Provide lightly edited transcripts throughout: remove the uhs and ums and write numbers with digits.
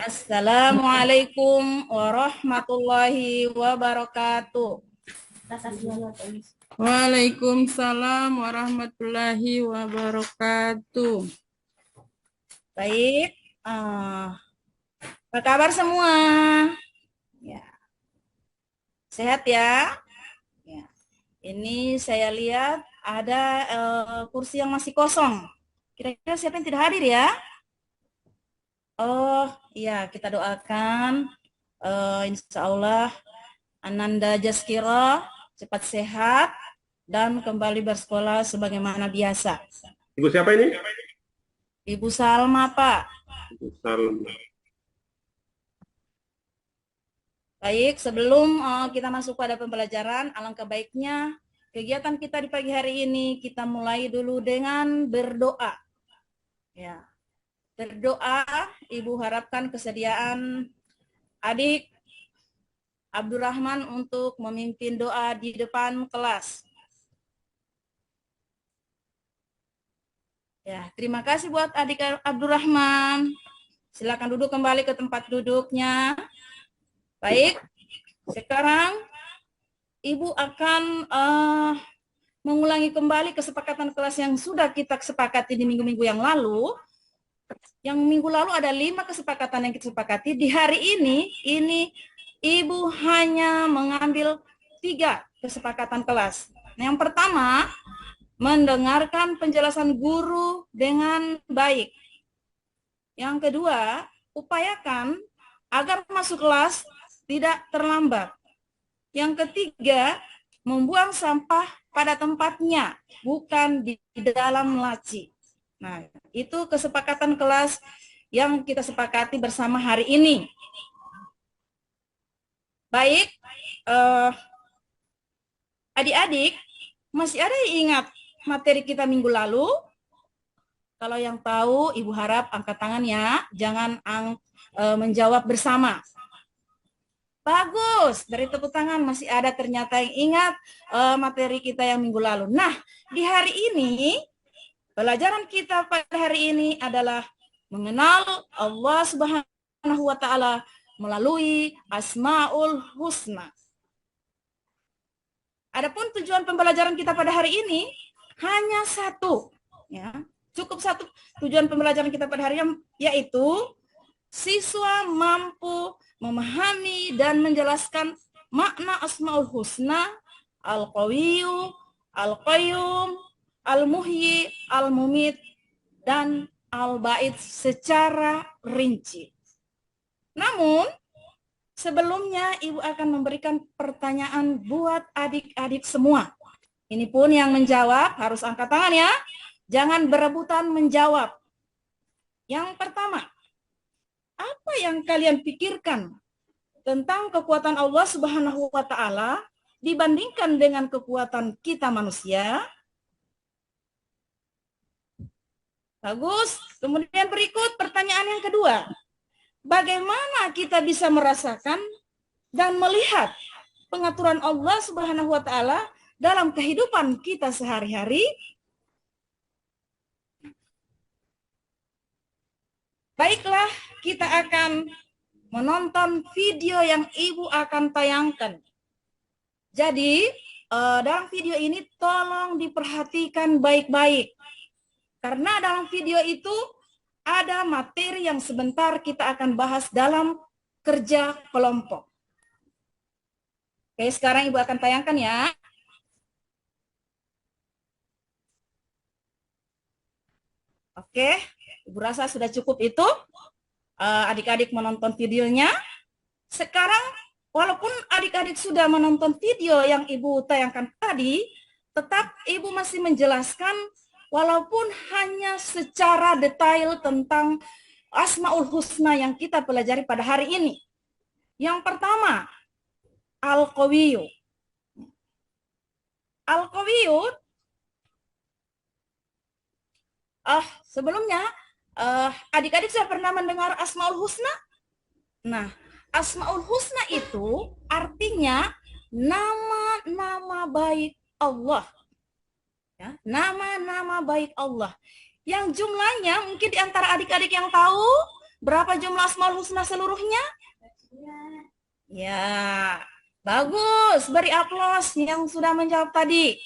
Assalamualaikum warahmatullahi wabarakatuh. Waalaikumsalam warahmatullahi wabarakatuh. Baik, apa kabar semua? Ya, sehat ya? Ya. Ini saya lihat ada kursi yang masih kosong. Kira-kira siapa yang tidak hadir ya? Oh, iya, kita doakan insya Allah Ananda Jaskira cepat sehat dan kembali bersekolah sebagaimana biasa. Ibu siapa ini? Ibu Salma, Pak. Salma. Baik, sebelum kita masuk pada pembelajaran, alangkah baiknya kegiatan kita di pagi hari ini kita mulai dulu dengan berdoa. Ya, berdoa, Ibu harapkan kesediaan adik Abdurrahman untuk memimpin doa di depan kelas. Ya, terima kasih buat adik Abdurrahman. Silakan duduk kembali ke tempat duduknya. Baik, sekarang Ibu akan mengulangi kembali kesepakatan kelas yang sudah kita sepakati di minggu-minggu yang lalu. Yang minggu lalu ada 5 kesepakatan yang kita sepakati. Di hari ini Ibu hanya mengambil 3 kesepakatan kelas. Yang pertama, mendengarkan penjelasan guru dengan baik. Yang kedua, upayakan agar masuk kelas tidak terlambat. Yang ketiga, membuang sampah pada tempatnya, bukan di dalam laci. Nah, itu kesepakatan kelas yang kita sepakati bersama hari ini. Baik, adik-adik, masih ada yang ingat materi kita minggu lalu? Kalau yang tahu, Ibu harap angkat tangan ya, jangan menjawab bersama. Bagus, dari tepuk tangan masih ada ternyata yang ingat materi kita yang minggu lalu. Nah, di hari ini, pelajaran kita pada hari ini adalah mengenal Allah Subhanahu wa Ta'ala melalui Asmaul Husna. Adapun tujuan pembelajaran kita pada hari ini hanya satu, ya. Cukup satu tujuan pembelajaran kita pada hari ini, yaitu siswa mampu memahami dan menjelaskan makna Asmaul Husna, Al-Qawiyyu, Al-Qayyum, Al-Muhyi, Al-Mumit, dan Al-Ba'id secara rinci. Namun, sebelumnya Ibu akan memberikan pertanyaan buat adik-adik semua. Ini pun yang menjawab harus angkat tangan ya. Jangan berebutan menjawab. Yang pertama, apa yang kalian pikirkan tentang kekuatan Allah Subhanahu wa Ta'ala dibandingkan dengan kekuatan kita manusia? Bagus. Kemudian berikut pertanyaan yang kedua. Bagaimana kita bisa merasakan dan melihat pengaturan Allah Subhanahu wa Ta'ala dalam kehidupan kita sehari-hari? Baiklah, kita akan menonton video yang Ibu akan tayangkan. Jadi, dalam video ini tolong diperhatikan baik-baik. Karena dalam video itu ada materi yang sebentar kita akan bahas dalam kerja kelompok. Oke, sekarang Ibu akan tayangkan ya. Oke, Ibu rasa sudah cukup itu. Adik-adik menonton videonya. Sekarang, walaupun adik-adik sudah menonton video yang Ibu tayangkan tadi, tetap Ibu masih menjelaskan walaupun hanya secara detail tentang Asmaul Husna yang kita pelajari pada hari ini. Yang pertama, Al-Qawiyyu. Al-Qawiyyu, sebelumnya, adik-adik sudah pernah mendengar Asmaul Husna? Nah, Asmaul Husna itu artinya nama-nama baik Allah. Ya, nama-nama baik Allah. Yang jumlahnya mungkin di antara adik-adik yang tahu Berapa jumlah Asmaul Husna seluruhnya? Ya, bagus. Beri aplaus yang sudah menjawab tadi.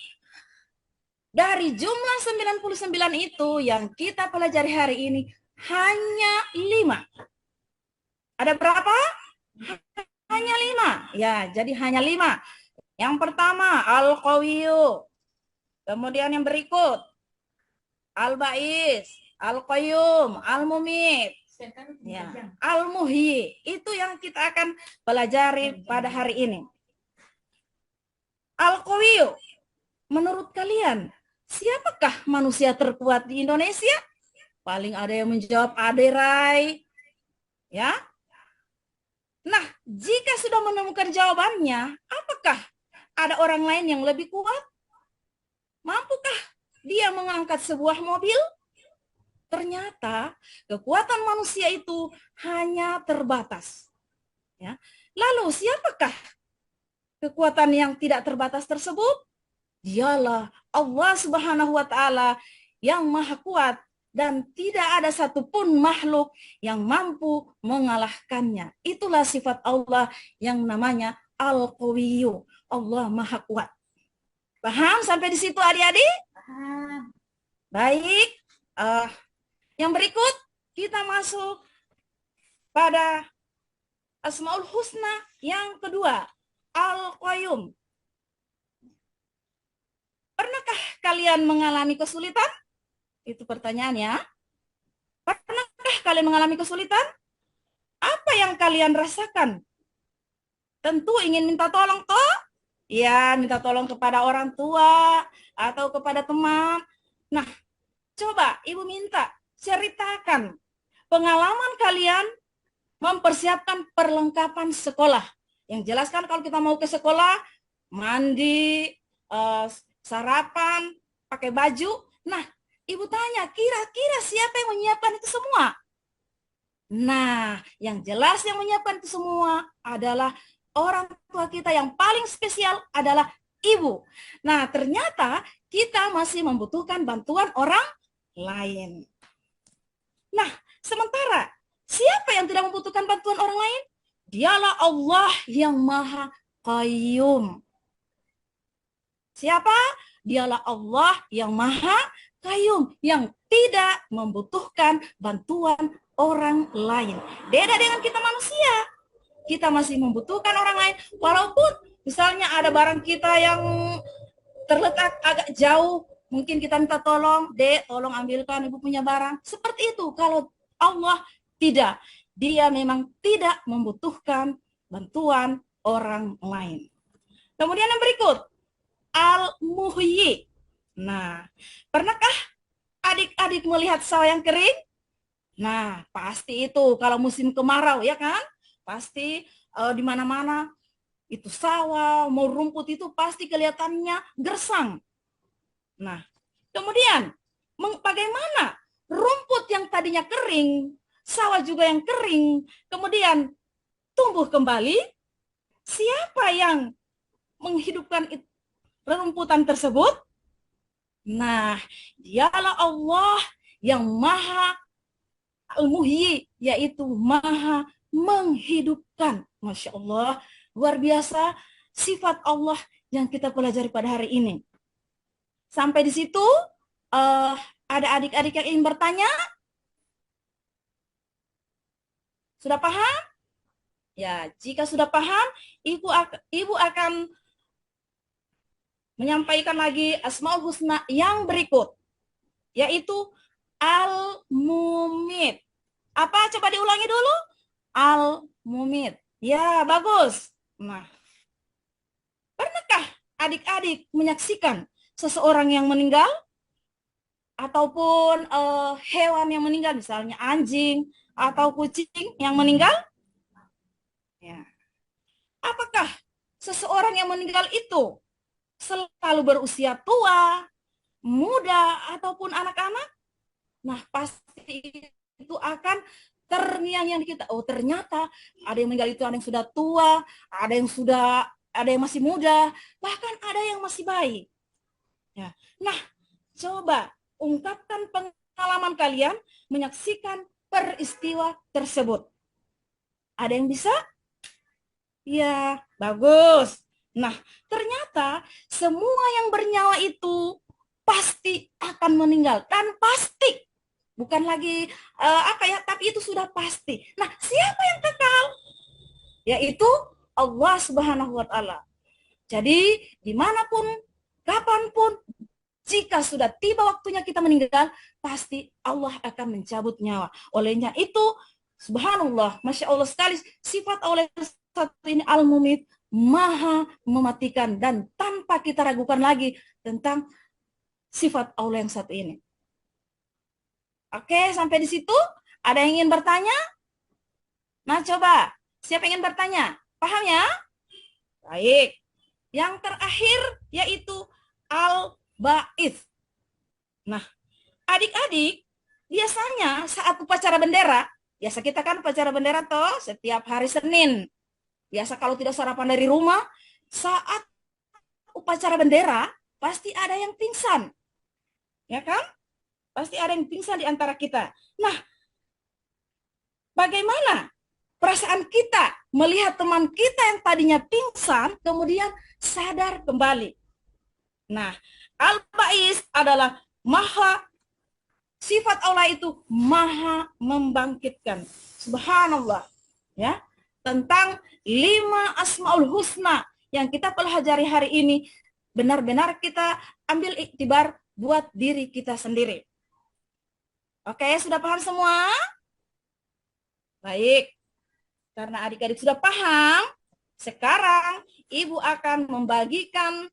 Dari jumlah 99 itu yang kita pelajari hari ini hanya 5. Ada berapa? Hanya 5. Ya, jadi hanya 5. Yang pertama, Al-Qawiyyu. Kemudian yang berikut, Al-Ba'is, Al-Qayyum, Al-Mumit. Ya, Al-Muhyi. Itu yang kita akan pelajari pada hari ini. Al-Qawiyyu. Menurut kalian, siapakah manusia terkuat di Indonesia? Paling ada yang menjawab Ade Rai. Ya. Nah, jika sudah menemukan jawabannya, apakah ada orang lain yang lebih kuat? Mampukah dia mengangkat sebuah mobil? Ternyata kekuatan manusia itu hanya terbatas. Ya. Lalu siapakah kekuatan yang tidak terbatas tersebut? Dialah Allah Subhanahu wa Ta'ala yang Maha Kuat dan tidak ada satupun makhluk yang mampu mengalahkannya. Itulah sifat Allah yang namanya Al-Qawiyyu. Allah Maha Kuat. Paham sampai di situ adik-adik? Paham. Baik. Yang berikut kita masuk pada Asmaul Husna yang kedua, Al-Qayyum. Pernahkah kalian mengalami kesulitan? Itu pertanyaannya. Pernahkah kalian mengalami kesulitan? Apa yang kalian rasakan? Tentu ingin minta tolong toh? Ya, minta tolong kepada orang tua atau kepada teman. Nah, coba Ibu minta ceritakan pengalaman kalian mempersiapkan perlengkapan sekolah. Yang jelaskan kalau kita mau ke sekolah, mandi, sarapan, pakai baju. Nah, Ibu tanya, kira-kira siapa yang menyiapkan itu semua? Nah, yang jelas yang menyiapkan itu semua adalah orang tua kita yang paling spesial adalah ibu. Nah, ternyata kita masih membutuhkan bantuan orang lain. Nah, sementara siapa yang tidak membutuhkan bantuan orang lain? Dialah Allah yang Maha Qayyum. Siapa? Dialah Allah yang Maha Qayyum, yang tidak membutuhkan bantuan orang lain. Beda dengan kita manusia. Kita masih membutuhkan orang lain. Walaupun misalnya ada barang kita yang terletak agak jauh, mungkin kita minta tolong, Dek, tolong ambilkan ibu punya barang. Seperti itu. Kalau Allah tidak. Dia memang tidak membutuhkan bantuan orang lain. Kemudian yang berikut, Al-Muhyi. Nah, pernahkah adik-adik melihat sawah yang kering? Nah, pasti itu kalau musim kemarau ya kan? Pasti di mana-mana itu sawah, mau rumput itu pasti kelihatannya gersang. Nah, kemudian bagaimana rumput yang tadinya kering, sawah juga yang kering, kemudian tumbuh kembali? Siapa yang menghidupkan rumputan tersebut? Nah, dialah Allah yang Maha Al-Muhyi, yaitu Maha menghidupkan. Masya Allah, luar biasa sifat Allah yang kita pelajari pada hari ini. Sampai di situ, ada adik-adik yang ingin bertanya? Sudah paham? Ya, jika sudah paham, Ibu akan menyampaikan lagi Asmaul Husna yang berikut, yaitu Al-Mumit. Apa? Coba diulangi dulu. Al-Mumit. Ya, bagus. Nah, pernahkah adik-adik menyaksikan seseorang yang meninggal? Ataupun hewan yang meninggal, misalnya anjing atau kucing yang meninggal? Ya. Apakah seseorang yang meninggal itu selalu berusia tua, muda, ataupun anak-anak? Nah, pasti itu akan terngiang-ngiang kita. Oh, ternyata ada yang meninggal itu ada yang sudah tua, ada yang masih muda, bahkan ada yang masih bayi. Ya. Nah, coba ungkapkan pengalaman kalian menyaksikan peristiwa tersebut. Ada yang bisa? Ya, bagus. Nah, ternyata semua yang bernyawa itu pasti akan meninggal. Dan pasti. Bukan lagi tapi itu sudah pasti. Nah, siapa yang kekal? Yaitu Allah Subhanahu wa Ta'ala. Jadi, dimanapun, kapanpun, jika sudah tiba waktunya kita meninggal, pasti Allah akan mencabut nyawa. Olehnya itu, subhanallah, Masya Allah sekali, sifat Allah satu ini al-mumit, maha mematikan, dan tanpa kita ragukan lagi tentang sifat Allah yang satu ini. Oke, sampai di situ, ada yang ingin bertanya? Nah, coba, siapa yang ingin bertanya? Paham ya? Baik. Yang terakhir, yaitu al-ba'ith. Nah, adik-adik, biasanya saat upacara bendera, biasa kita kan upacara bendera toh setiap hari Senin. Biasa kalau tidak sarapan dari rumah, saat upacara bendera, pasti ada yang pingsan. Ya kan? Pasti ada yang pingsan di antara kita. Nah, bagaimana perasaan kita melihat teman kita yang tadinya pingsan, kemudian sadar kembali? Nah, al-ba'is adalah sifat Allah itu maha membangkitkan. Subhanallah. Ya, tentang 5 asmaul husna yang kita pelajari hari ini, benar-benar kita ambil iktibar buat diri kita sendiri. Oke, sudah paham semua? Baik. Karena adik-adik sudah paham, sekarang Ibu akan membagikan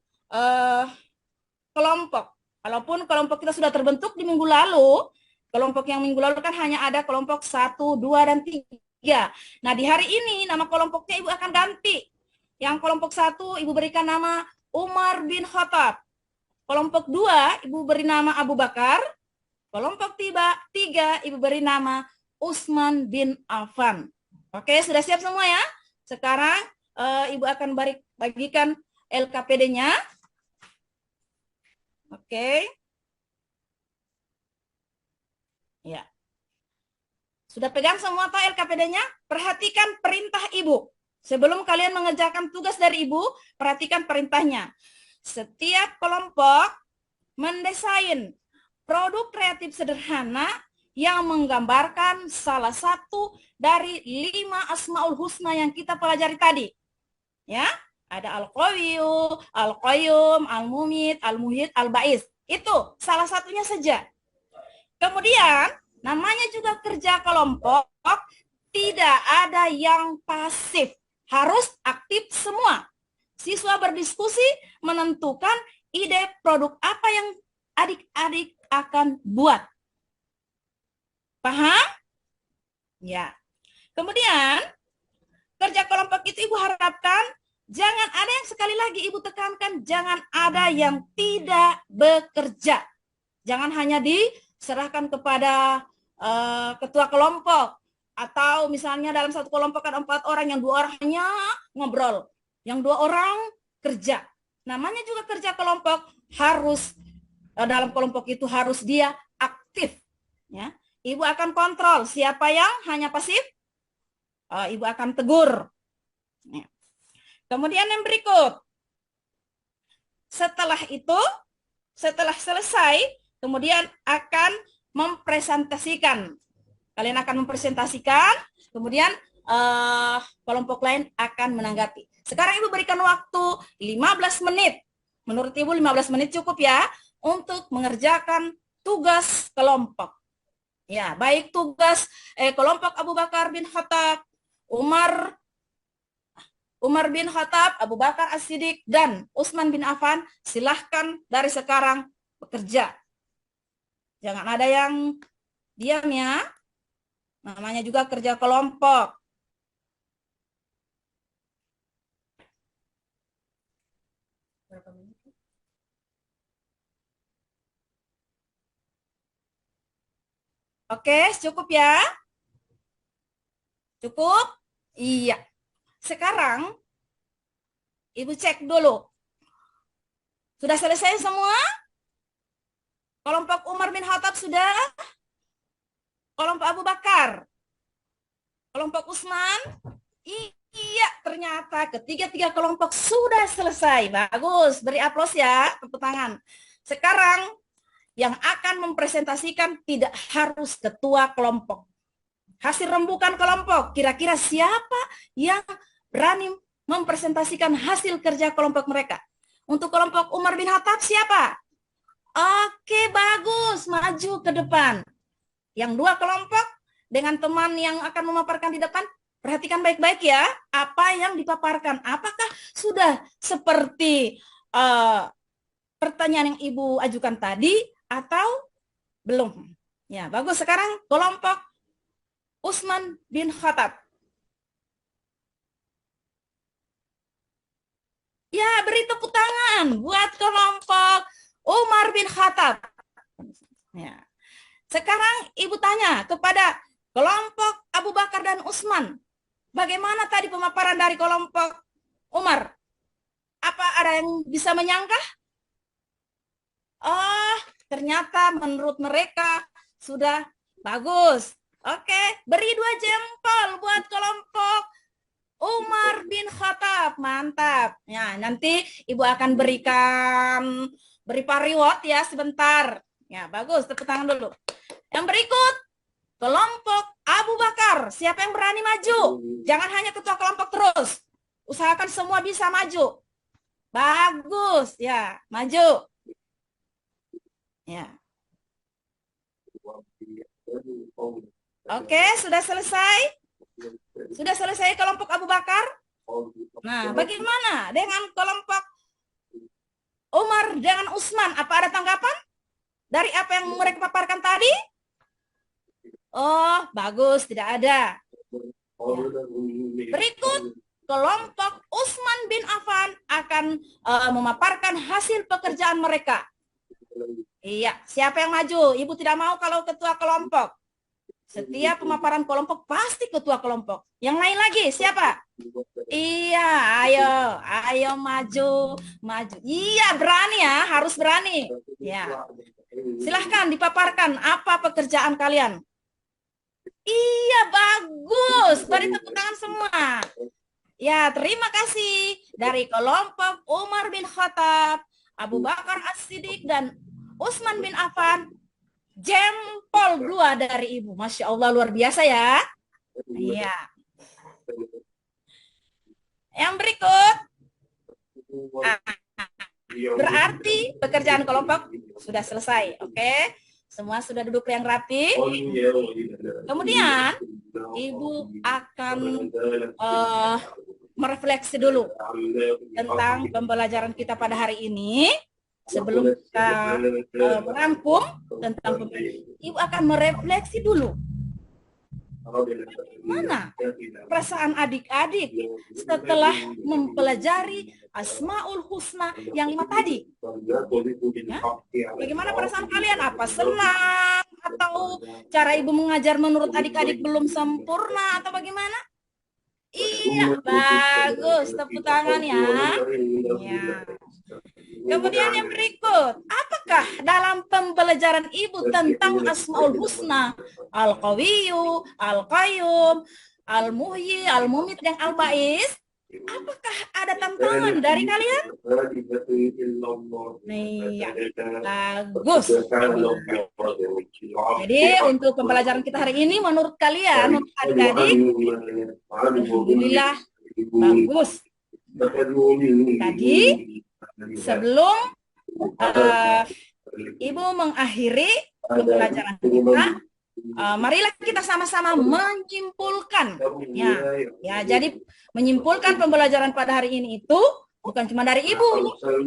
kelompok. Walaupun kelompok kita sudah terbentuk di minggu lalu, kelompok yang minggu lalu kan hanya ada kelompok 1, 2, dan 3. Nah, di hari ini nama kelompoknya Ibu akan ganti. Yang kelompok 1 Ibu berikan nama Umar bin Khattab. Kelompok 2 Ibu beri nama Abu Bakar. Kelompok 3 Ibu beri nama Utsman bin Affan. Oke, sudah siap semua ya? Sekarang Ibu akan bagikan LKPD-nya. Oke. Ya. Sudah pegang semua toh LKPD-nya? Perhatikan perintah Ibu. Sebelum kalian mengerjakan tugas dari Ibu, perhatikan perintahnya. Setiap kelompok mendesain produk kreatif sederhana yang menggambarkan salah satu dari 5 asmaul husna yang kita pelajari tadi. Ya, ada al-qawiyyu, al-qayyum, al-mumit, al-muhit, al-ba'is. Itu salah satunya saja. Kemudian, namanya juga kerja kelompok, tidak ada yang pasif. Harus aktif semua. Siswa berdiskusi menentukan ide produk apa yang adik-adik akan buat. Paham? Ya. Kemudian, kerja kelompok itu Ibu harapkan jangan ada yang, sekali lagi Ibu tekankan, jangan ada yang tidak bekerja. Jangan hanya diserahkan kepada ketua kelompok. Atau misalnya dalam satu kelompok ada 4 orang, yang 2 orang hanya ngobrol. Yang 2 orang kerja. Namanya juga kerja kelompok, harus dalam kelompok itu harus dia aktif. Ya. Ibu akan kontrol siapa yang hanya pasif. Ibu akan tegur. Ya. Kemudian yang berikut. Setelah itu, setelah selesai, kemudian akan mempresentasikan. Kalian akan mempresentasikan, kemudian kelompok lain akan menanggapi. Sekarang Ibu berikan waktu 15 menit. Menurut Ibu 15 menit cukup ya untuk mengerjakan tugas kelompok. Ya, baik tugas kelompok Abu Bakar bin Khattab, Umar bin Khattab, Abu Bakar As-Siddiq, dan Utsman bin Affan, silahkan dari sekarang bekerja. Jangan ada yang diam ya. Namanya juga kerja kelompok. Oke, cukup ya? Cukup? Iya. Sekarang, Ibu cek dulu. Sudah selesai semua? Kelompok Umar bin Khattab sudah? kelompok Abu Bakar, kelompok Utsman. Iya, ternyata ketiga-tiga kelompok sudah selesai. Bagus, beri aplaus ya, tepuk tangan. Sekarang yang akan mempresentasikan tidak harus ketua kelompok. Hasil rembukan kelompok, kira-kira siapa yang berani mempresentasikan hasil kerja kelompok mereka? Untuk kelompok Umar bin Khattab siapa? Oke, bagus, maju ke depan. Yang dua kelompok dengan teman yang akan memaparkan di depan, perhatikan baik-baik ya, apa yang dipaparkan. Apakah sudah seperti pertanyaan yang Ibu ajukan tadi atau belum? Ya, bagus. Sekarang kelompok Utsman bin Khattab. Ya, beri tepuk tangan buat kelompok Umar bin Khattab. Ya. Sekarang Ibu tanya kepada kelompok Abu Bakar dan Utsman. Bagaimana tadi pemaparan dari kelompok Umar? Apa ada yang bisa menyangka? Oh, ternyata menurut mereka sudah bagus. Oke, beri 2 jempol buat kelompok Umar bin Khattab. Mantap. Ya, nanti Ibu akan beri reward ya sebentar. Ya, bagus. Tepuk tangan dulu. Yang berikut, kelompok Abu Bakar. Siapa yang berani maju? Jangan hanya ketua kelompok terus. Usahakan semua bisa maju. Bagus. Ya, maju. Ya. Oke, sudah selesai? Sudah selesai kelompok Abu Bakar? Nah, bagaimana dengan kelompok Umar dengan Utsman? Apa ada tanggapan dari apa yang mereka paparkan tadi? Oh, bagus, tidak ada. Ya. Berikut, kelompok Utsman bin Affan akan memaparkan hasil pekerjaan mereka. Iya, siapa yang maju? Ibu tidak mau kalau ketua kelompok. Setiap pemaparan kelompok pasti ketua kelompok. Yang lain lagi, siapa? Iya, ayo maju. Iya, berani ya, harus berani. Ya. Silahkan dipaparkan apa pekerjaan kalian. Iya, bagus. Beri tepuk tangan semua. Ya, terima kasih dari kelompok Umar bin Khattab, Abu Bakar As-Siddiq, dan Utsman bin Affan. Jempol 2 dari Ibu. Masya Allah, luar biasa ya. Iya. Yang berikut. Berarti pekerjaan kelompok sudah selesai. Oke. Semua sudah duduk yang rapi. Kemudian Ibu akan merefleksi dulu tentang pembelajaran kita pada hari ini. Sebelum kita merangkum tentang pembelajaran, Ibu akan merefleksi dulu. Mana perasaan adik-adik setelah mempelajari Asmaul Husna yang 5 tadi? Nah, bagaimana perasaan kalian? Apa senang? Atau cara Ibu mengajar menurut adik-adik belum sempurna? Atau bagaimana? Iya, bagus. Tepuk tangan ya. Ya. Kemudian yang berikut, apakah dalam pembelajaran Ibu tentang Asmaul Husna, Al-Qawiyyu, Al-Qayyum, Al-Muhyi, Al-Mumit, dan Al-Ba'is, apakah ada tantangan dari kalian? Iya, bagus. Jadi untuk pembelajaran kita hari ini, menurut kalian, menurut adik-adik, alhamdulillah bagus. Tadi sebelum Ibu mengakhiri pembelajaran kita, marilah kita sama-sama menyimpulkan. Ya, jadi menyimpulkan pembelajaran pada hari ini itu bukan cuma dari Ibu,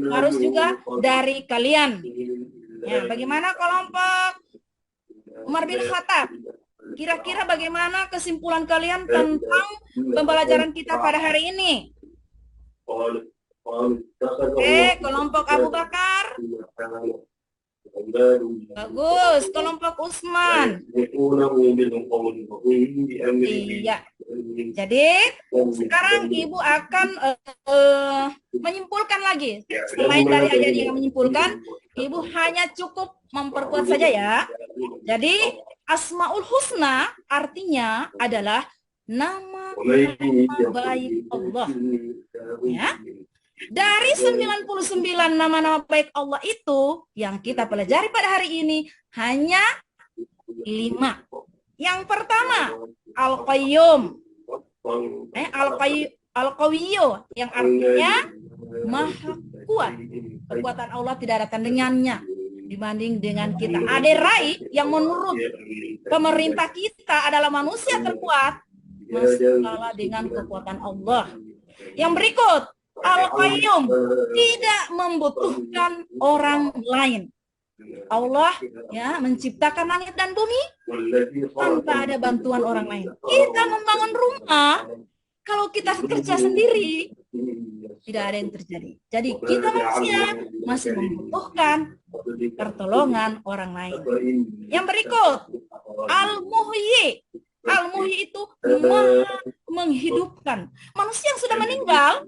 harus juga dari kalian. Ya, bagaimana kelompok Umar bin Khattab? Kira-kira bagaimana kesimpulan kalian tentang pembelajaran kita pada hari ini? Oke, kelompok Abu Bakar. Bagus, kelompok Utsman. Iya. Jadi, sekarang Ibu akan menyimpulkan lagi. Selain dari adik yang menyimpulkan, Ibu hanya cukup memperkuat saja ya. Jadi, Asmaul Husna artinya adalah nama baik Allah. Ya. Dari 99 nama-nama baik Allah itu yang kita pelajari pada hari ini hanya 5. Yang pertama, Al-Qayyum. Al-Qawiyyu yang artinya Maha Kuat. Kekuatan Allah tidak ada tandingannya dibanding dengan kita. Ada rai yang menurut pemerintah kita adalah manusia terkuat, masih kalah dengan kekuatan Allah. Yang berikut, Al-Qayyum tidak membutuhkan orang lain. Allah ya menciptakan langit dan bumi tanpa ada bantuan orang lain. Kita membangun rumah, kalau kita kerja sendiri tidak ada yang terjadi. Jadi kita manusia masih membutuhkan pertolongan orang lain. Yang berikut, Al-Muhyi. Al-Muhyi itu Maha menghidupkan. Manusia yang sudah meninggal,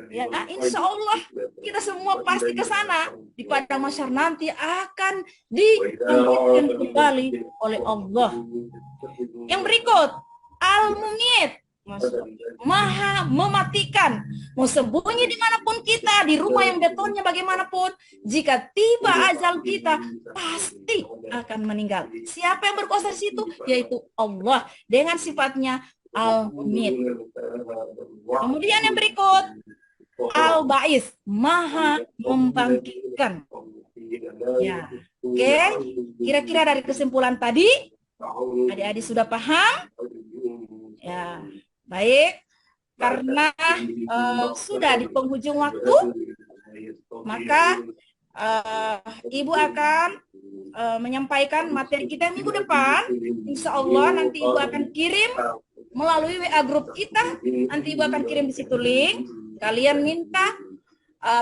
ya, insya Allah kita semua pasti ke sana. Di padang mahsyar nanti akan dibangkitkan kembali oleh Allah. Yang berikut, Al-Mumit. Maha mematikan. Mau sembunyi dimanapun kita, di rumah yang betonnya bagaimanapun, jika tiba ajal kita pasti akan meninggal. Siapa yang berkuasa di situ? Yaitu Allah dengan sifatnya Al-Mumit. Kemudian yang berikut, Al-Ba'is, Maha membangkitkan. Ya, oke. Kira-kira dari kesimpulan tadi, adik-adik sudah paham? Ya, baik. Karena sudah di penghujung waktu, maka Ibu akan menyampaikan materi kita minggu depan. Insya Allah nanti Ibu akan kirim melalui WA grup kita. Nanti Ibu akan kirim di situ link. Kalian minta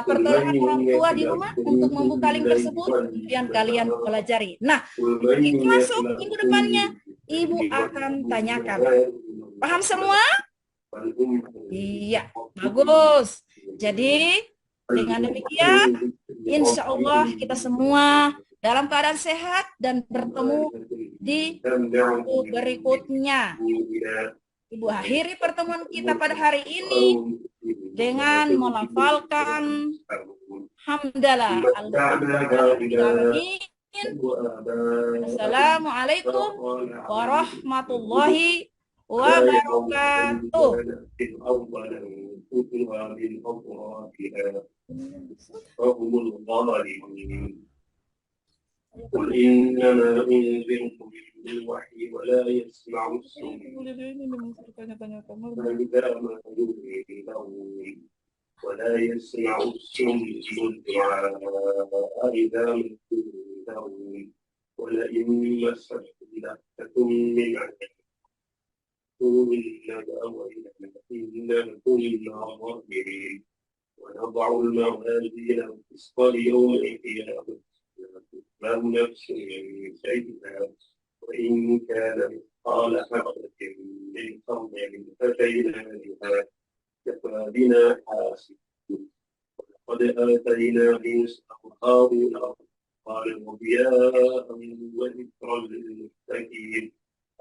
pertolongan orang tua di rumah untuk membuka link tersebut, kemudian kalian pelajari. Nah, begitu masuk minggu depannya, Ibu akan tanyakan. Paham semua? Iya, bagus. Jadi, dengan demikian, insya Allah kita semua dalam keadaan sehat dan bertemu di waktu berikutnya. Ibu akhiri pertemuan kita pada hari ini dengan melafalkan hamdalah Assalamualaikum warahmatullahi wabarakatuh. قل إنما أنذركم بالوحي ولا يسمع الصم إذا ما يؤمنون ولا يسمع الصم الدعاء إذا ما يؤمنون ولئن مسته لفتة من عذاب إنما كنا ظاهرين ونضع الموازين القسط ليوم القيامة لا نفس شيئا وإن كان مثقال حبة من خردل أتينا بها كفى بنا حاسبين ولقد آتينا موسى وهارون قال وضياء وذكرا للمتقين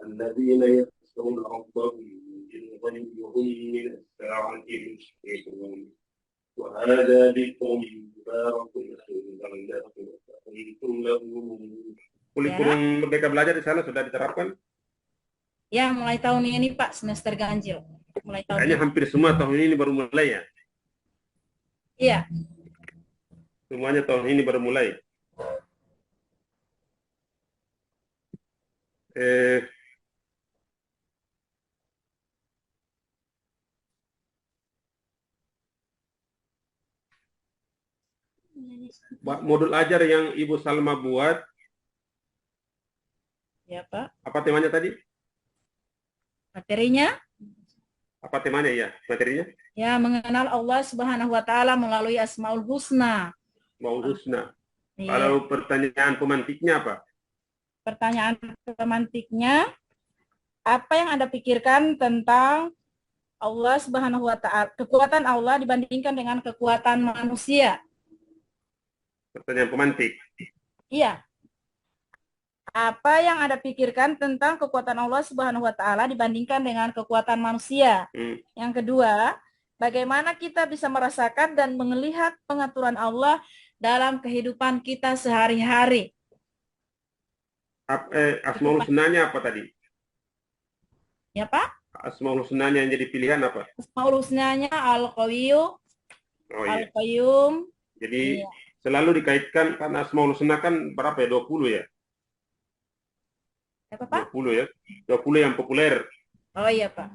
الذين يخشون ربهم بالغيب وهم من الساعة مشركون وهذا ذكر مبارك أنزلناه وأنتم له kurikulum Merdeka Belajar di sana sudah diterapkan? Ya, mulai tahun ini Pak, semester ganjil. Mulai tahun Kayaknya ini. hampir semua tahun ini baru mulai ya? Iya. Semuanya tahun ini baru mulai. Modul ajar yang Ibu Salma buat, Ya Pak. apa temanya tadi? Materinya? Apa temanya ya? Materinya? Ya, mengenal Allah Subhanahu wa taala melalui Asmaul Husna. Mau husna. Iya. Kalau pertanyaan pemantiknya apa? Pertanyaan pemantiknya, apa yang Anda pikirkan tentang Allah Subhanahu wa taala, kekuatan Allah dibandingkan dengan kekuatan manusia? Pertanyaan pemantik. Iya. Apa yang Anda pikirkan tentang kekuatan Allah Subhanahu wa taala dibandingkan dengan kekuatan manusia? Yang kedua, bagaimana kita bisa merasakan dan melihat pengaturan Allah dalam kehidupan kita sehari-hari? Asmaul husnanya apa tadi? Ya, Pak? Asmaul husnanya yang jadi pilihan apa? Asmaul husnanya Al-Qawiyyu, Oh iya. Al-Qayyum. Jadi Iya. selalu dikaitkan kan Asmaul husna kan berapa ya? 20 ya? Apa, Pak? 20 ya. 20 yang populer. Oh iya, Pak.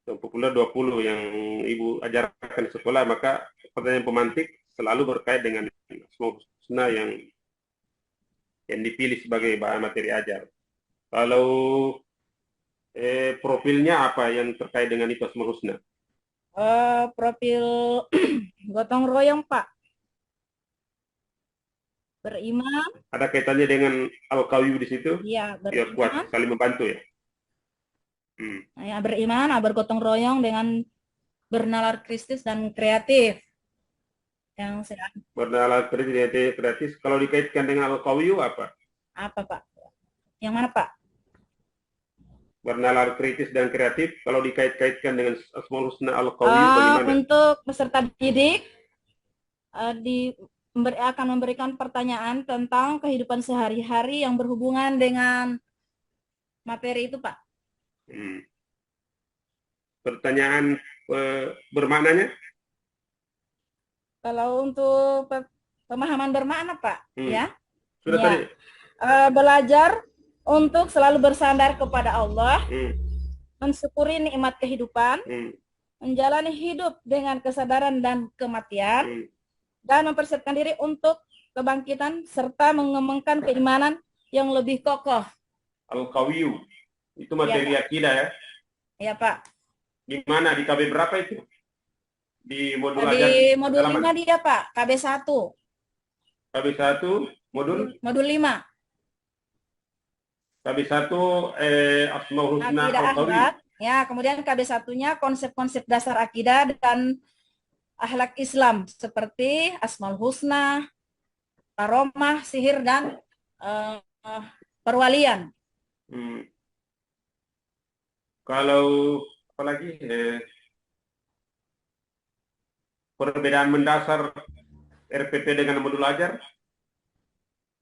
Yang populer 20 yang Ibu ajarkan di sekolah, maka pertanyaan pemantik selalu berkait dengan Asmaul husna yang dipilih sebagai bahan materi ajar. Kalau profilnya apa yang terkait dengan itu Asmaul husna? Profil gotong royong, Pak. Beriman. Ada kaitannya dengan Al-Qawi di situ? Iya, Biar kuat, beriman. saling membantu ya. Ya, beriman, bergotong royong dengan bernalar Kristus dan kreatif. Yang saya Bernalar kreatif. Kalau dikaitkan dengan Al-Qawi apa? apa, Pak? Yang mana, Pak? Bernalar kritis dan kreatif. Kalau dikait-kaitkan dengan Asmaul husna Al-Qawi bagaimana? Untuk peserta didik akan memberikan pertanyaan tentang kehidupan sehari-hari yang berhubungan dengan materi itu, Pak. Pertanyaan bermaknanya? Kalau untuk pemahaman bermakna, Pak, ya. Sudah ya. tadi. Belajar untuk selalu bersandar kepada Allah, mensyukuri nikmat kehidupan, menjalani hidup dengan kesadaran dan kematian, dan mempersiapkan diri untuk kebangkitan serta mengembangkan keimanan yang lebih kokoh. Al-Qawiyu itu materi akidah ya? Iya, Pak. Di mana? Di KB berapa itu? Di modul ajar? Di modul 5 dia, Pak. KB 1. KB 1 modul? Modul 5. KB 1 Asmaul husna Al-Qawi. Ya, kemudian KB 1-nya konsep-konsep dasar akidah dan akhlak Islam seperti Asmaul husna, karomah, sihir dan perwalian. Kalau apalagi perbedaan mendasar RPP dengan modul ajar?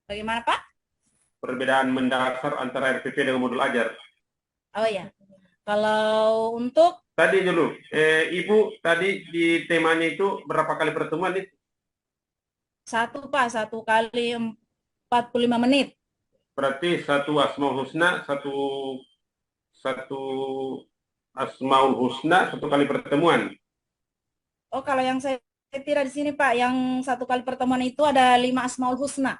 Bagaimana, Pak? Perbedaan mendasar antara RPP dengan modul ajar. Oh ya, kalau untuk tadi dulu, Ibu tadi di temanya itu berapa kali pertemuan nih? 1, Pak, 1 kali 45 menit. Berarti 1 Asmaul husna, satu Asmaul husna 1 kali pertemuan. Oh, kalau yang saya tidak di sini, Pak, yang 1 kali pertemuan itu ada 5 Asmaul husna.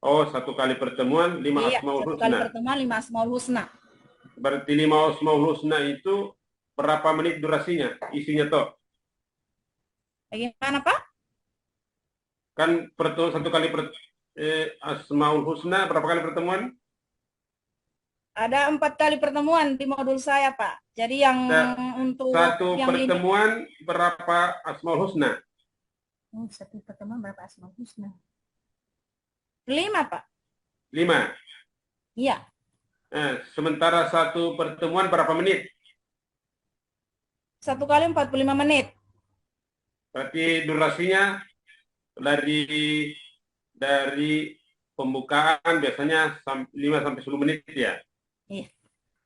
Oh, 1 kali pertemuan 5 Asmaul husna. 1 kali pertemuan 5 Asmaul husna. Berarti 5 Asmaul husna itu berapa menit durasinya? Isinya toh? Bagaimana, Pak? Kan pertemuan 1 kali Asmaul husna berapa kali pertemuan? Ada 4 kali pertemuan di modul saya, Pak. Jadi yang untuk 1 yang pertemuan berapa Asmaul husna? 1 pertemuan berapa Asmaul husna? 5, Pak. 5? Iya. Sementara 1 pertemuan berapa menit? 1 kali 45 menit. Berarti durasinya dari pembukaan biasanya 5-10 menit ya? Iya.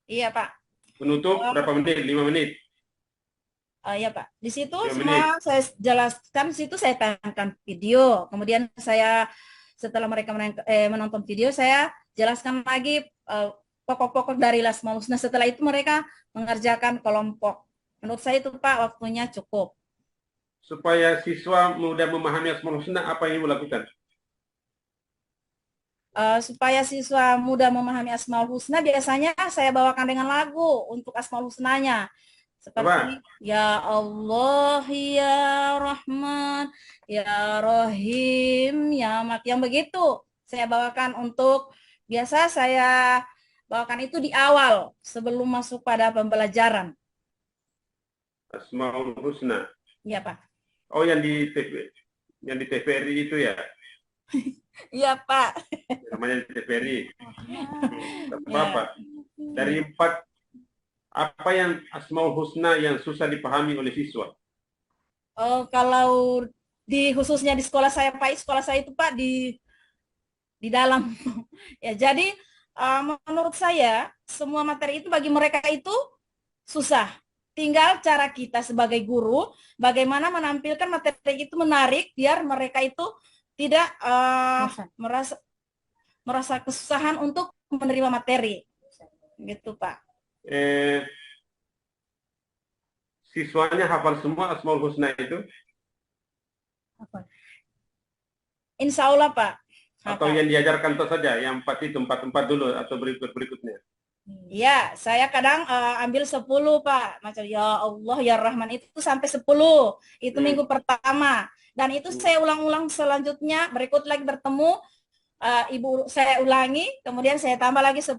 Iya, Pak. Penutup berapa menit? 5 menit? Iya, Pak. Di situ semua saya jelaskan, situ saya tayangkan video. Kemudian saya setelah mereka menonton video, saya jelaskan lagi pokok-pokok dari Asmaul husna. Setelah itu mereka mengerjakan kelompok. Menurut saya itu, Pak, waktunya cukup. Supaya siswa mudah memahami Asmaul husna, apa yang Ibu lakukan? Supaya siswa mudah memahami Asmaul husna, biasanya saya bawakan dengan lagu untuk Asmaul husnanya. Seperti Ya Allah, Ya Rahman, Ya Rahim, Ya Mat, yang begitu saya bawakan untuk, biasa saya bawakan itu di awal sebelum masuk pada pembelajaran. Asmaul husna. Iya, Pak. Oh, yang di TVRI itu ya? Iya, Pak. namanya TVRI. Tak Ya. apa-apa. Dari 4, apa yang Asmaul Husna yang susah dipahami oleh siswa? Oh, kalau khususnya di sekolah saya, Pak, sekolah saya itu, Pak, di dalam. Ya, jadi menurut saya semua materi itu bagi mereka itu susah. Tinggal cara kita sebagai guru bagaimana menampilkan materi itu menarik biar mereka itu tidak merasa kesusahan untuk menerima materi. Gitu, Pak. Siswanya hafal semua Asmaul Husna itu? Insya Allah, Pak. Atau yang diajarkan itu saja, yang 4 itu, 4 dulu atau berikutnya? Ya, saya kadang ambil 10, Pak. Macam ya Allah, ya Rahman itu sampai 10. Itu minggu pertama. Dan itu saya ulang-ulang selanjutnya, berikut lagi bertemu, Ibu saya ulangi, kemudian saya tambah lagi 10.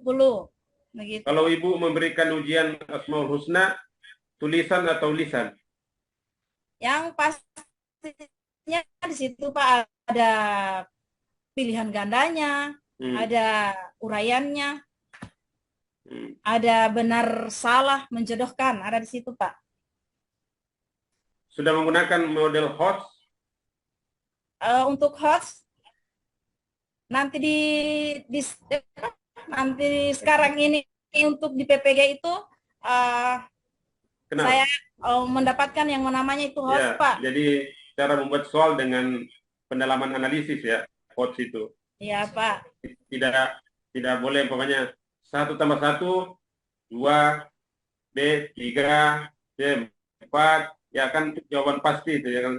Begitu. Kalau Ibu memberikan ujian Asmaul Husna, tulisan atau lisan? Yang pastinya di situ, Pak, ada pilihan gandanya, ada uraiannya, ada benar salah menjodohkan, ada di situ, Pak. Sudah menggunakan model HOTS? Untuk HOTS nanti nanti sekarang ini untuk di PPG itu saya mendapatkan yang namanya itu HOTS, ya, Pak. Jadi cara membuat soal dengan pendalaman analisis ya, HOTS itu. Iya, Pak. Tidak boleh umpamanya 1 tambah 1, 2, B, 3, C, 4, ya kan jawaban pasti itu ya kan,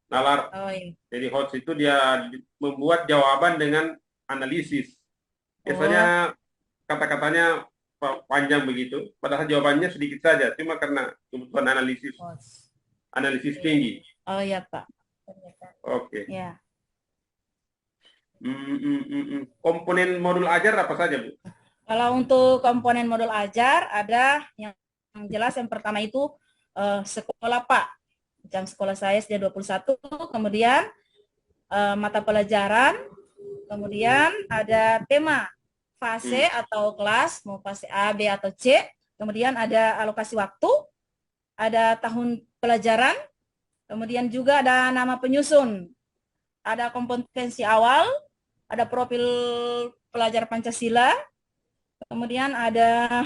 nalar. Oh, iya. Jadi HOTS itu dia membuat jawaban dengan analisis. Biasanya kata-katanya panjang begitu, padahal jawabannya sedikit saja, cuma karena kebutuhan analisis tinggi. Oh iya, Pak. Oke. Ya. Komponen modul ajar apa saja, Bu? Kalau untuk komponen modul ajar ada yang jelas, yang pertama itu sekolah, Pak. Jam sekolah saya sejak 21, kemudian mata pelajaran, kemudian ada tema fase atau kelas, mau fase A, B, atau C, kemudian ada alokasi waktu, ada tahun pelajaran, kemudian juga ada nama penyusun, ada kompetensi awal, ada profil pelajar Pancasila, kemudian ada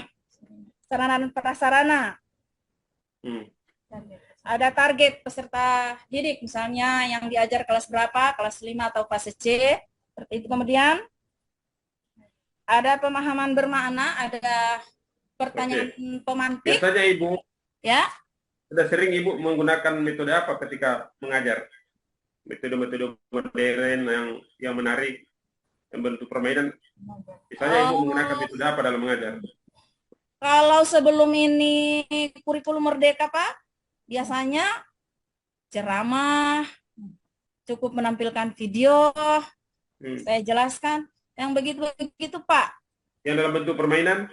sarana dan prasarana, ada target peserta didik, misalnya yang diajar kelas berapa, kelas 5 atau fase C, seperti itu. Kemudian ada pemahaman bermakna, ada pertanyaan pemantik. Biasanya Ibu, ya, sudah sering Ibu menggunakan metode apa ketika mengajar? Metode-metode modern yang menarik, yang bentuk permainan. Biasanya Ibu menggunakan metode apa dalam mengajar? Kalau sebelum ini kurikulum merdeka, Pak, biasanya ceramah, cukup menampilkan video, saya jelaskan, yang begitu-begitu, Pak. Yang dalam bentuk permainan?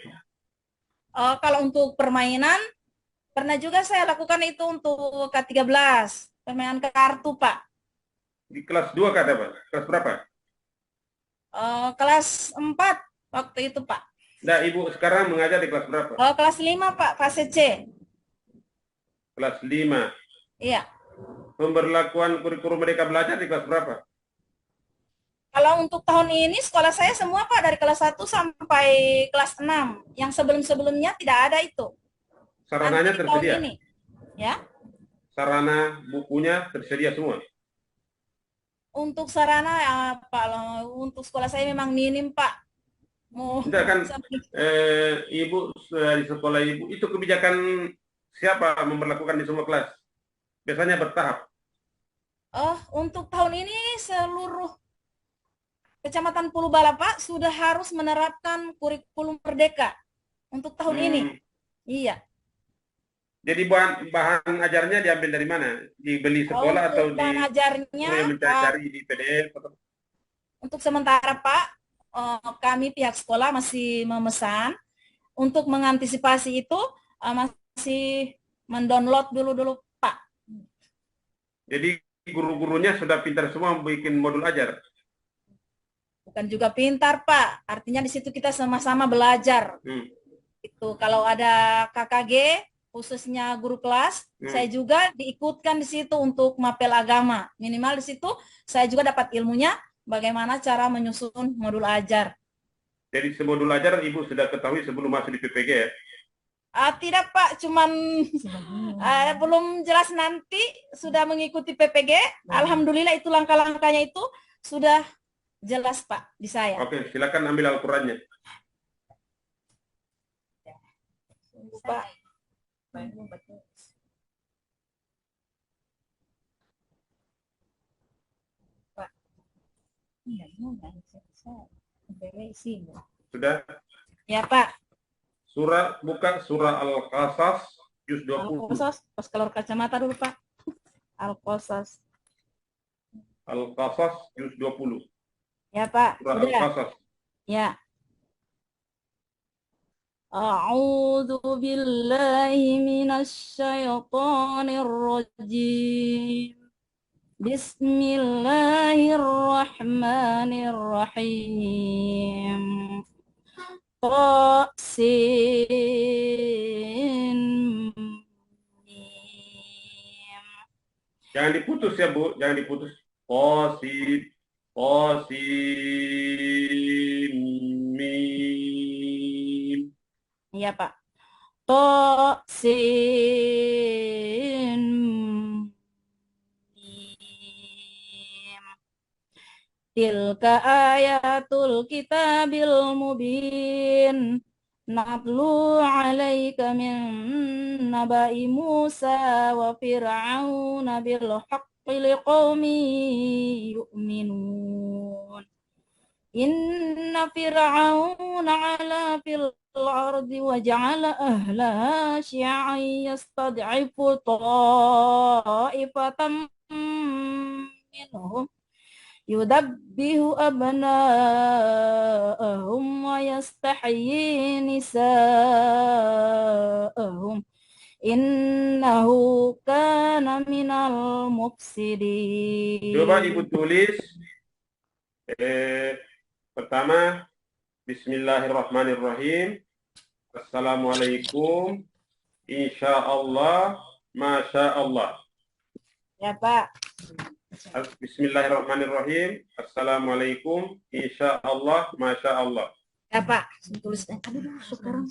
Kalau untuk permainan, pernah juga saya lakukan itu untuk K13, permainan kartu, Pak. Di kelas 2 kata Pak? Kelas berapa? Kelas 4 waktu itu, Pak. Nah, Ibu sekarang mengajar di kelas berapa? Kelas 5, Pak, fase C. Kelas 5? Iya. Pemberlakuan kurikulum Merdeka Belajar di kelas berapa? Kalau untuk tahun ini sekolah saya semua, Pak, dari kelas 1 sampai kelas 6. Yang sebelum-sebelumnya tidak ada itu. Sarananya tersedia? Ini, ya. Sarana bukunya tersedia semua? Untuk sarana, Pak, untuk sekolah saya memang minim, Pak. Tidak kan, Ibu dari sekolah Ibu, itu kebijakan siapa memperlakukan di semua kelas? Biasanya bertahap. Untuk tahun ini seluruh Kecamatan Pulubala, Pak, sudah harus menerapkan kurikulum merdeka untuk tahun ini. Iya. Jadi bahan ajarnya diambil dari mana? Dibeli sekolah atau bahan ajarnya mencari di PDF? Untuk sementara, Pak, kami pihak sekolah masih memesan. Untuk mengantisipasi itu masih mendownload dulu, Pak. Jadi guru-gurunya sudah pintar semua bikin modul ajar? bukan juga pintar, Pak. Artinya di situ kita sama-sama belajar. Itu kalau ada KKG, khususnya guru kelas, saya juga diikutkan di situ untuk mapel agama. Minimal di situ saya juga dapat ilmunya bagaimana cara menyusun modul ajar. Jadi semodul ajar Ibu sudah ketahui sebelum masuk di PPG ya? Tidak Pak, cuman belum jelas nanti sudah mengikuti PPG. Alhamdulillah itu langkah-langkahnya itu sudah jelas Pak di saya. Oke, silakan ambil Al-Qurannya. Pak. Sudah? Ya Pak. Buka surah Al-Qasas, juz 20. Al-Qasas, pas keluar kacamata dulu Pak. Al-Qasas. Al-Qasas, juz 20. Ya Pak, Surah sudah. Al-Qasas. Ya. A'udzu billahi minasy syaithanir rajim. Bismillahirrahmanirrahim. Qasin. Jangan diputus ya Bu, jangan diputus. Qasid, qasim, mim. Iya Pak. Qasin. Tilka ayatul kitabil mubin. Natlu alaika min nabai Musa wa fir'auna bil haqqi liqaumi yu'minun. Inna fir'auna ala fil ardi wa ja'ala ahlaha syi'an yastad'ifu ta'ifatan minhum yudabbihu abna'ahum wa yastahyi nisa'ahum innahu kana minal mufsidin. Coba Ibu tulis pertama, Bismillahirrahmanirrahim. Assalamualaikum. Insyaallah, masyaallah. Ya Pak. Bismillahirrahmanirrahim. Assalamualaikum. Insyaallah, masyaallah. Ya Pak, tulis aduh sekarang.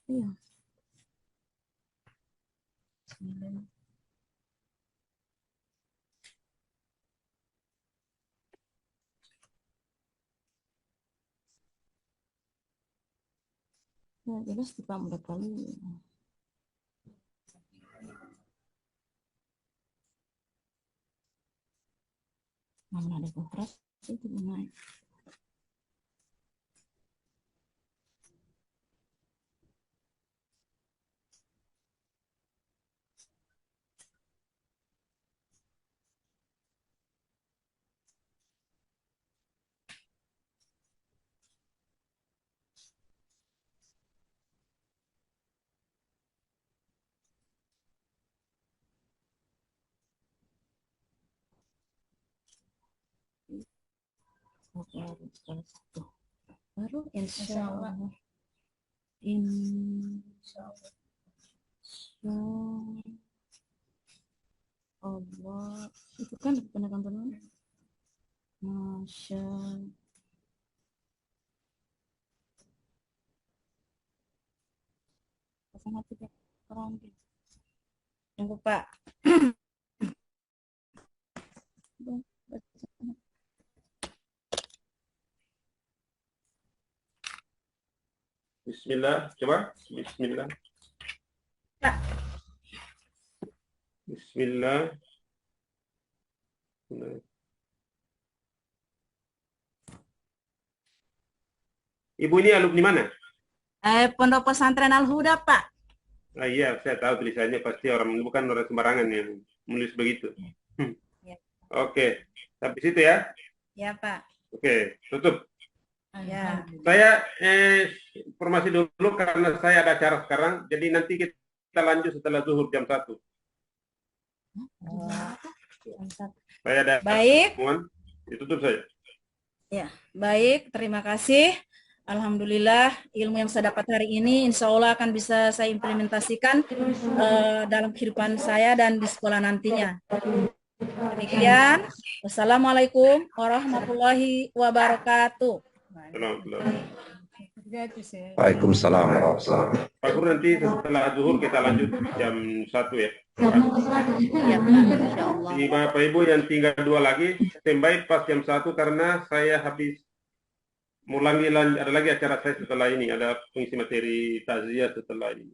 Iya. Ya, jelas di Pak udah kali. Mana ada kontras itu naik. Baru insya Allah itu kan penekan Masya sama tiga orang tunggu Pak. Bismillah, coba. Bismillah. Bismillah. Ibu ini alumni mana? Pondok Pesantren Al-Huda, Pak. Ah, iya, saya tahu tulisannya pasti bukan orang sembarangan yang menulis begitu. Ya. Oke, sampai situ ya. Ya, Pak. Oke, tutup. Ya. Saya informasi dulu karena saya ada acara sekarang, jadi nanti kita lanjut setelah zuhur jam 1. Oh. Saya ada Baik. temuan, ditutup saja. Ya, baik, terima kasih. Alhamdulillah, ilmu yang saya dapat hari ini insya Allah akan bisa saya implementasikan dalam kehidupan saya dan di sekolah nantinya. Demikian, wassalamualaikum warahmatullahi wabarakatuh. Waalaikumsalam warahmatullahi wabarakatuh. Pak Guru, nanti setelah zuhur kita lanjut jam 1 ya. Ya, insya Allah. Di Bapak Ibu yang tinggal 2 lagi, standby pas jam 1 karena saya habis ada lagi acara saya setelah ini, ada pengisi materi takziah setelah ini.